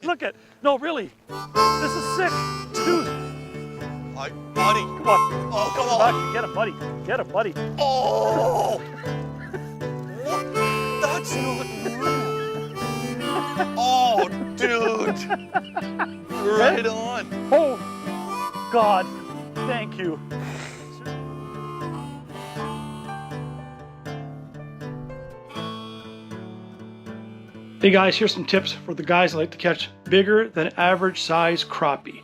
Look at, no, really. This is sick. Dude. Buddy. Come on. Oh, come on. Back. Get him, buddy. Get him, buddy. Oh! What? That's not real. Oh, dude. Right on. Oh, God. Thank you. Hey guys, here's some tips for the guys that like to catch bigger than average size crappie.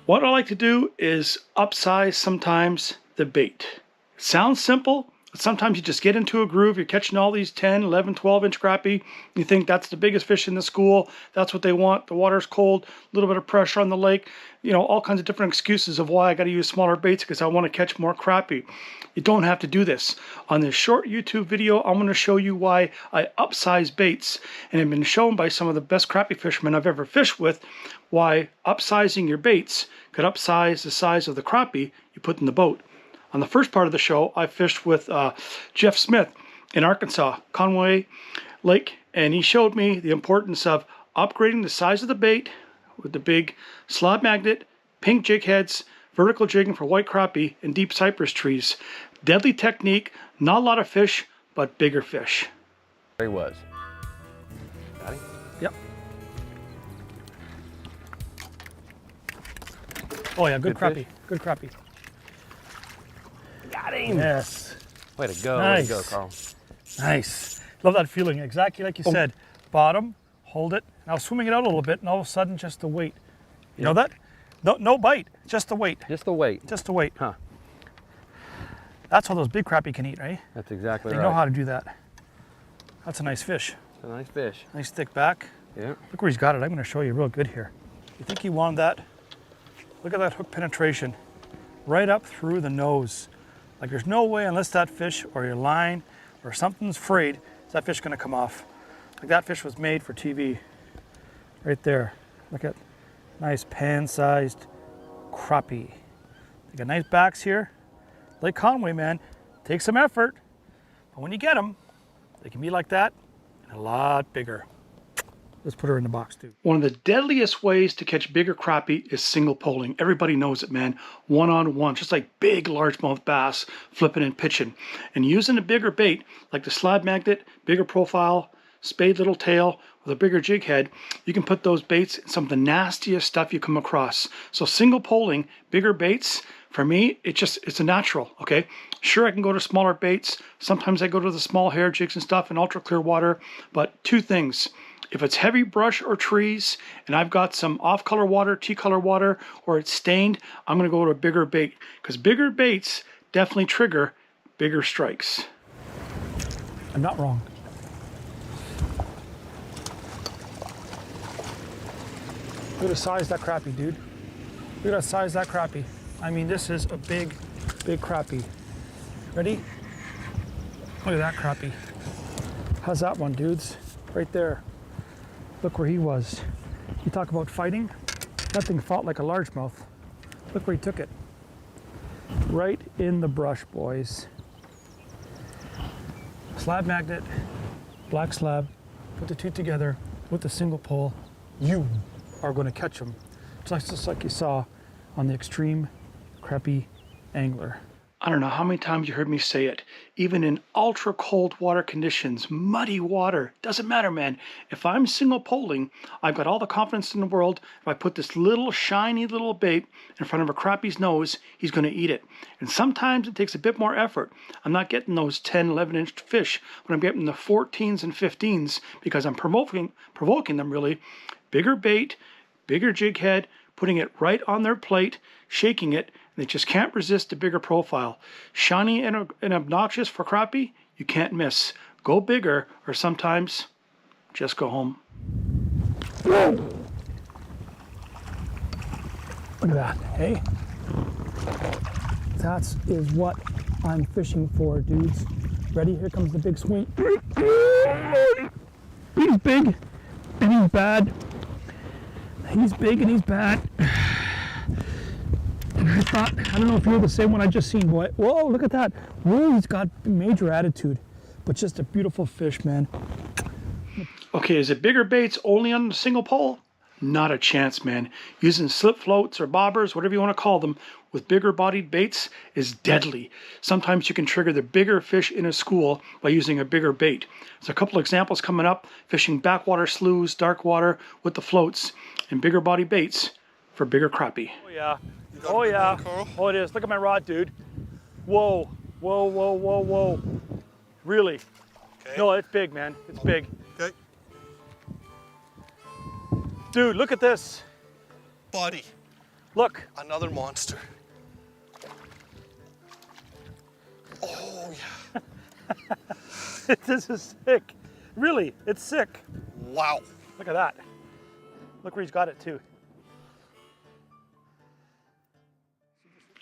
What I like to do is upsize sometimes the bait. It sounds simple, but sometimes you just get into a groove, you're catching all these 10, 11, 12-inch crappie, you think that's the biggest fish in the school, that's what they want, the water's cold, a little bit of pressure on the lake, you know, all kinds of different excuses of why I got to use smaller baits because I want to catch more crappie. You don't have to do this. On this short YouTube video, I'm going to show you why I upsize baits, and it's been shown by some of the best crappie fishermen I've ever fished with why upsizing your baits could upsize the size of the crappie you put in the boat. On the first part of the show, I fished with Jeff Smith in Arkansas, Conway Lake, and he showed me the importance of upgrading the size of the bait with the big slab magnet, pink jig heads, vertical jigging for white crappie, and deep cypress trees. Deadly technique, not a lot of fish, but bigger fish. There he was. Got him? Yep. Oh yeah, good crappie. Fish? Good crappie. Got him. Yes. Way to go. Nice. Way to go, Carl. Nice. Love that feeling. Exactly like you said. Bottom, hold it. Now swimming it out a little bit, and all of a sudden just the weight. You know that? No bite. Just the weight. Just the weight. Just the weight. Huh. That's how those big crappie can eat, right? That's exactly They right. know how to do that. That's a nice fish. It's a nice fish. Nice thick back. Yeah. Look where he's got it. I'm going to show you real good here. You think he wanted that? Look at that hook penetration. Right up through the nose. Like there's no way unless that fish or your line or something's frayed, is that fish going to come off. Like that fish was made for TV. Right there. Look at nice pan-sized crappie. They got nice backs here. Lake Conway, man, takes some effort. But when you get them, they can be like that and a lot bigger. Let's put her in the box too. One of the deadliest ways to catch bigger crappie is single poling. Everybody knows it, man. One-on-one, just like big largemouth bass, flipping and pitching. And using a bigger bait, like the slab magnet, bigger profile, spade little tail, with a bigger jig head, you can put those baits in some of the nastiest stuff you come across. So single poling, bigger baits, for me, it's a natural, okay? Sure, I can go to smaller baits. Sometimes I go to the small hair jigs and stuff in ultra clear water, but two things. If it's heavy brush or trees, and I've got some off-color water, tea-color water, or it's stained, I'm gonna go to a bigger bait, because bigger baits definitely trigger bigger strikes. I'm not wrong. Look at the size of that crappie, dude. Look at the size of that crappie. I mean, this is a big, big crappie. Ready? Look at that crappie. How's that one, dudes? Right there. Look where he was. You talk about fighting? That thing fought like a largemouth. Look where he took it. Right in the brush, boys. Slab magnet, black slab. Put the two together with the single pole. You are going to catch them. Just like you saw on the Extreme Crappie Angler. I don't know how many times you heard me say it. Even in ultra cold water conditions, muddy water, doesn't matter, man. If I'm single poling, I've got all the confidence in the world. If I put this little shiny little bait in front of a crappie's nose, he's going to eat it. And sometimes it takes a bit more effort. I'm not getting those 10, 11-inch fish, but I'm getting the 14s and 15s because I'm provoking them really. Bigger bait, bigger jig head, putting it right on their plate, shaking it. They just can't resist a bigger profile. Shiny and obnoxious for crappie, you can't miss. Go bigger, or sometimes just go home. Look at that, hey? That is what I'm fishing for, dudes. Ready? Here comes the big swing. He's big and he's bad. He's big and he's bad. And I thought, I don't know if you're the same one I just seen, boy. Whoa, look at that. Whoa, he's got major attitude, but just a beautiful fish, man. Okay, is it bigger baits only on the single pole? Not a chance, man. Using slip floats or bobbers, whatever you want to call them, with bigger bodied baits is deadly. Sometimes you can trigger the bigger fish in a school by using a bigger bait. There's a couple examples coming up, fishing backwater sloughs, dark water with the floats, and bigger body baits for bigger crappie. Oh yeah. Oh yeah. Oh, it is. Look at my rod, dude. Whoa. Whoa, whoa, whoa, whoa. Really? Okay. No, it's big, man. It's big. Okay. Dude, look at this. Buddy, Look. another monster. Oh yeah. This is sick. Really, it's sick. Wow. Look at that. Look where he's got it too.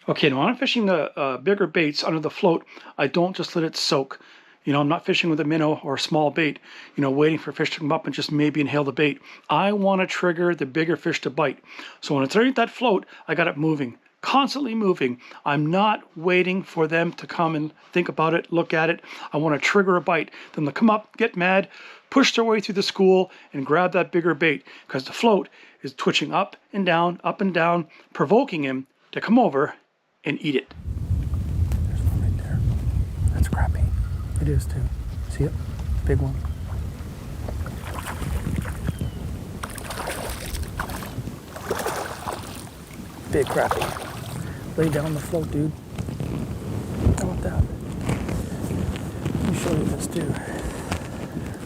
Okay, now when I'm fishing the bigger baits under the float, I don't just let it soak. You know, I'm not fishing with a minnow or a small bait, you know, waiting for fish to come up and just maybe inhale the bait. I want to trigger the bigger fish to bite. So when it's underneath that float, I got it moving, constantly moving. I'm not waiting for them to come and think about it, look at it. I want to trigger a bite. Then they'll come up, get mad, push their way through the school and grab that bigger bait because the float is twitching up and down, provoking him to come over and eat it. There's one right there. That's crappie. It is too. See it? Big one. Big crappie. Lay down the float, dude. How about that? Let me show you this too.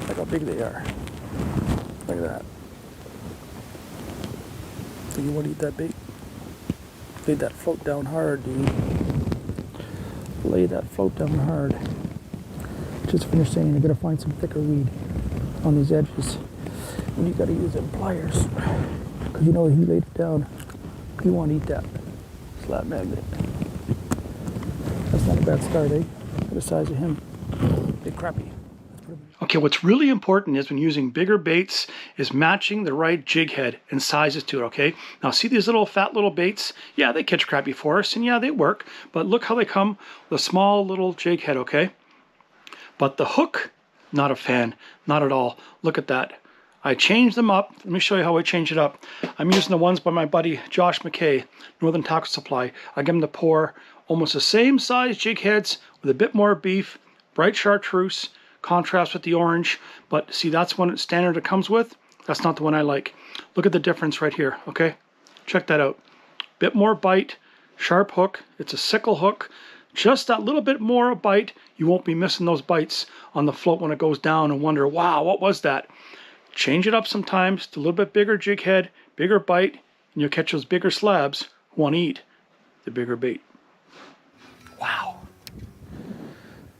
Look how big they are. Look at that. So you want to eat that bait? Lay that float down hard, dude. Lay that float down hard. Just finished saying you're gonna find some thicker weed on these edges. And you gotta use them pliers. Cause you know he laid it down. You want to eat that slab magnet. That's not a bad start, eh? For the size of him. Big crappie. Okay, what's really important is when using bigger baits is matching the right jig head and sizes to it, okay? Now see these little fat little baits? Yeah, they catch crappie for us and yeah, they work, but look how they come with a small little jig head, okay? But the hook, not a fan, not at all. Look at that. I changed them up. Let me show you how I change it up. I'm using the ones by my buddy Josh McKay, Northern Tackle Supply. I get him to pour almost the same size jig heads with a bit more beef, bright chartreuse, contrast with the orange, but see that's one standard it comes with. That's not the one I like. Look at the difference right here, okay? Check that out. Bit more bite, sharp hook. It's a sickle hook. Just that little bit more bite. You won't be missing those bites on the float when it goes down and wonder, wow, what was that? Change it up sometimes to a little bit bigger jig head, bigger bite, and you'll catch those bigger slabs who want to eat the bigger bait. Wow.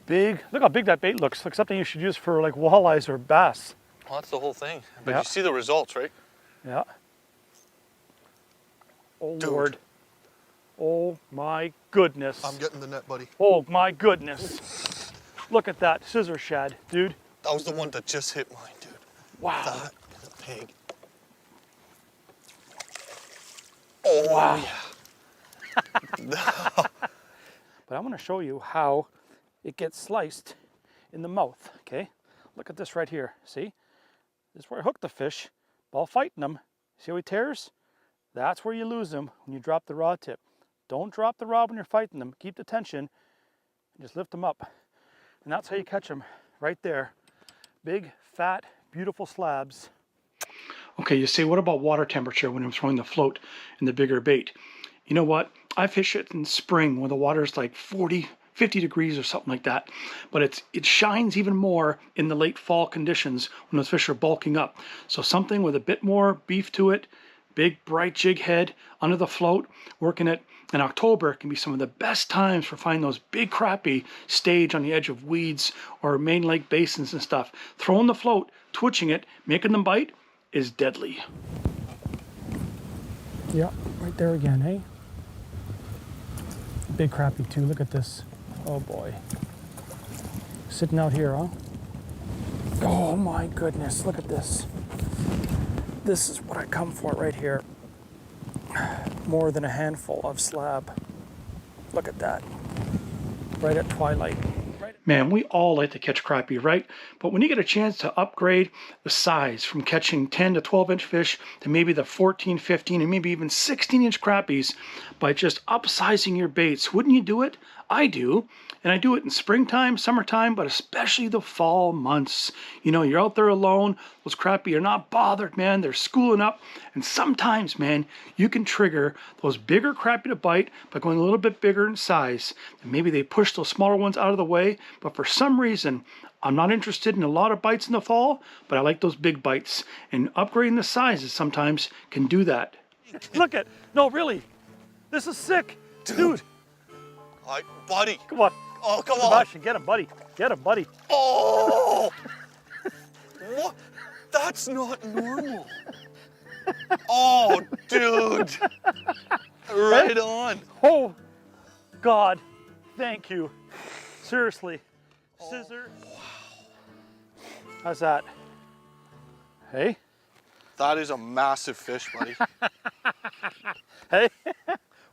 Big. Look how big that bait looks. Like something you should use for like walleyes or bass. Well, that's the whole thing. But Yeah. you see the results, right? Yeah. Oh, Dude. Lord. Oh, my goodness. I'm getting the net, buddy. Oh, my goodness. Look at that scissor shad, dude. That was the one that just hit mine, dude. Wow. That is a pig. Oh, Wow. yeah. But I want to show you how it gets sliced in the mouth, okay? Look at this right here, see? This is where I hook the fish while fighting them. See how he tears? That's where you lose them when you drop the rod tip. Don't drop the rod when you're fighting them. Keep the tension and just lift them up. And that's how you catch them, right there. Big, fat, beautiful slabs. Okay, you say, what about water temperature when I'm throwing the float and the bigger bait? You know what? I fish it in spring when the water's like 40, 50 degrees or something like that. But it shines even more in the late fall conditions when those fish are bulking up. So something with a bit more beef to it, big bright jig head under the float, working it in October can be some of the best times for finding those big crappie stage on the edge of weeds or main lake basins and stuff. Throwing the float, twitching it, making them bite is deadly. Yeah, right there again, hey? Big crappie too, look at this. Oh boy. Sitting out here, huh? Oh my goodness, look at this. This is what I come for right here. More than a handful of slab. Look at that. Right at twilight. Right at Man, we all like to catch crappie, right? But when you get a chance to upgrade the size from catching 10 to 12 inch fish to maybe the 14, 15, and maybe even 16 inch crappies by just upsizing your baits, wouldn't you do it? I do. And I do it in springtime, summertime, but especially the fall months. You know, you're out there alone, those crappie are not bothered, man. They're schooling up. And sometimes, man, you can trigger those bigger crappie to bite by going a little bit bigger in size. And maybe they push those smaller ones out of the way. But for some reason, I'm not interested in a lot of bites in the fall, but I like those big bites. And upgrading the sizes sometimes can do that. Look at, no, really, this is sick. Dude. All right, buddy. Come on. Oh, come on. Sebastian, get him, buddy. Get him, buddy. Oh! What? That's not normal. Oh, dude. Right on. Oh, God, thank you. Seriously. Scissor. Wow. How's that? Hey? That is a massive fish, buddy. Hey?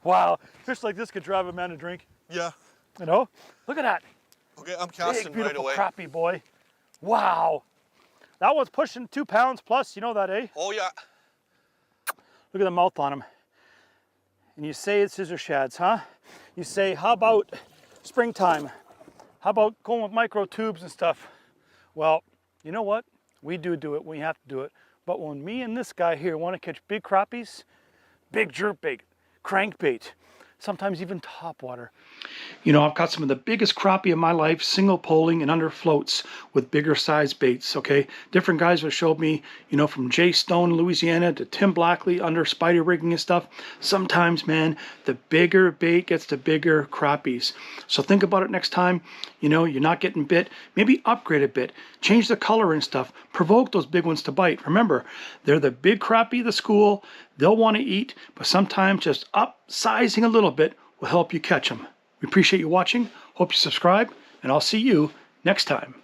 Wow. Fish like this could drive a man to drink. Yeah. You know? Look at that. Okay, I'm casting Big, beautiful right away. crappie, boy. Wow. That one's pushing 2 pounds plus. You know that, eh? Oh, yeah. Look at the mouth on him. And you say it's scissor shads, huh? You say, how about springtime? How about going with micro tubes and stuff? Well, you know what? We do it. We have to do it. But when me and this guy here want to catch big crappies, big jerkbait, crankbait, sometimes even topwater. You know, I've caught some of the biggest crappie of my life, single poling and under floats with bigger size baits, okay? Different guys have showed me, you know, from Jay Stone, Louisiana, to Tim Blackley under spider rigging and stuff. Sometimes, man, the bigger bait gets the bigger crappies. So think about it next time, you know, you're not getting bit. Maybe upgrade a bit, change the color and stuff, provoke those big ones to bite. Remember, they're the big crappie of the school. They'll want to eat, but sometimes just upsizing a little bit will help you catch them. We appreciate you watching. Hope you subscribe, and I'll see you next time.